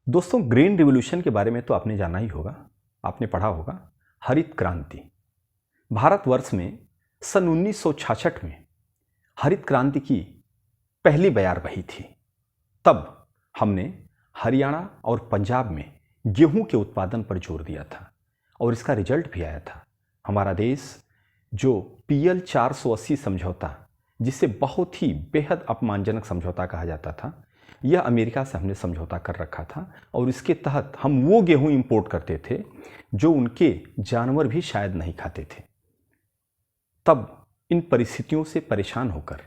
दोस्तों, green revolution के बारे में तो आपने जाना ही होगा, आपने पढ़ा होगा। हरित क्रांति भारतवर्ष में सन 1966 में हरित क्रांति की पहली बयार बही थी। तब हमने हरियाणा और पंजाब में गेहूं के उत्पादन पर जोर दिया था और इसका रिजल्ट भी आया था। हमारा देश जो PL 480 समझौता, जिसे बहुत ही बेहद अपमानजनक समझौता कहा जाता था, यह अमेरिका से हमने समझौता कर रखा था और इसके तहत हम वो गेहूं इंपोर्ट करते थे जो उनके जानवर भी शायद नहीं खाते थे। तब इन परिस्थितियों से परेशान होकर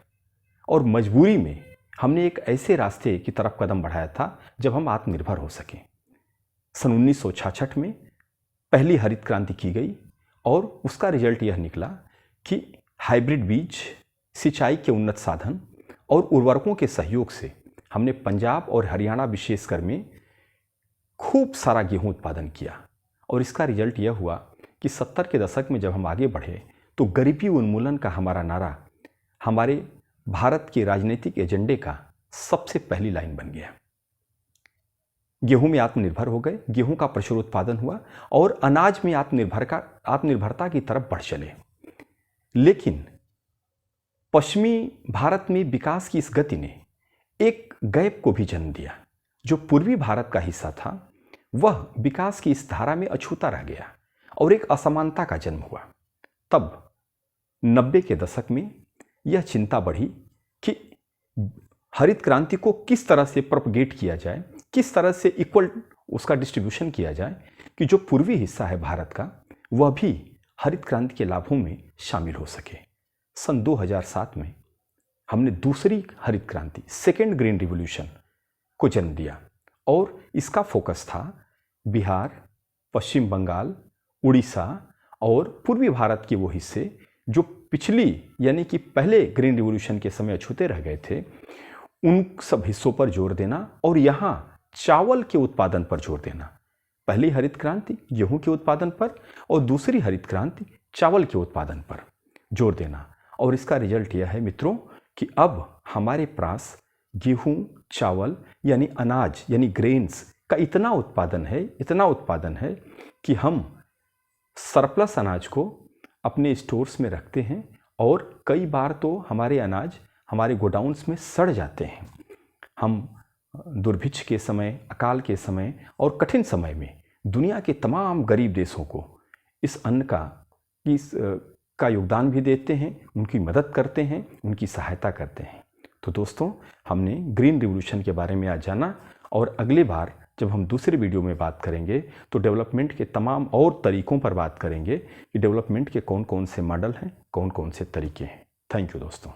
और मजबूरी में हमने एक ऐसे रास्ते की तरफ कदम बढ़ाया था जब हम आत्मनिर्भर हो सकें। सन 1966 में पहली हरित क्रांति की गई और उसका रिजल्ट यह निकला कि हाइब्रिड बीज, सिंचाई के उन्नत साधन और उर्वरकों के सहयोग से हमने पंजाब और हरियाणा विशेषकर में खूब सारा गेहूं उत्पादन किया। और इसका रिजल्ट यह हुआ कि 70 के दशक में जब हम आगे बढ़े तो गरीबी उन्मूलन का हमारा नारा हमारे भारत के राजनीतिक एजेंडे का सबसे पहली लाइन बन गया। गेहूं में आत्मनिर्भर हो गए, गेहूं का प्रचुर उत्पादन हुआ और अनाज में आत्मनिर्भरता की तरफ बढ़ चले। लेकिन पश्चिमी भारत में विकास की इस गति ने एक गैप को भी जन्म दिया। जो पूर्वी भारत का हिस्सा था वह विकास की इस धारा में अछूता रह गया और एक असमानता का जन्म हुआ। तब 90 के दशक में यह चिंता बढ़ी कि हरित क्रांति को किस तरह से प्रोपगेट किया जाए, किस तरह से इक्वल उसका डिस्ट्रीब्यूशन किया जाए कि जो पूर्वी हिस्सा है भारत का वह भी हरित क्रांति के लाभों में शामिल हो सके। सन 2007 में हमने दूसरी हरित क्रांति, सेकेंड ग्रीन रिवॉल्यूशन को जन्म दिया और इसका फोकस था बिहार, पश्चिम बंगाल, उड़ीसा और पूर्वी भारत के वो हिस्से जो पिछली यानी कि पहले ग्रीन रिवॉल्यूशन के समय अछूते रह गए थे, उन सब हिस्सों पर जोर देना और यहाँ चावल के उत्पादन पर जोर देना। पहली हरित क्रांति गेहूं के उत्पादन पर और दूसरी हरित क्रांति चावल के उत्पादन पर जोर देना। और इसका रिजल्ट यह है मित्रों कि अब हमारे पास गेहूं, चावल यानी अनाज यानी ग्रेन्स का इतना उत्पादन है कि हम सरप्लस अनाज को अपने स्टोर्स में रखते हैं और कई बार तो हमारे अनाज हमारे गोडाउन्स में सड़ जाते हैं। हम दुर्भिक्ष के समय, अकाल के समय और कठिन समय में दुनिया के तमाम गरीब देशों को इस अन्न का योगदान भी देते हैं, उनकी मदद करते हैं, उनकी सहायता करते हैं। तो दोस्तों, हमने ग्रीन रिवॉल्यूशन के बारे में आज जाना और अगले बार जब हम दूसरे वीडियो में बात करेंगे तो डेवलपमेंट के तमाम और तरीकों पर बात करेंगे कि डेवलपमेंट के कौन कौन से मॉडल हैं, कौन कौन से तरीके हैं। थैंक यू दोस्तों।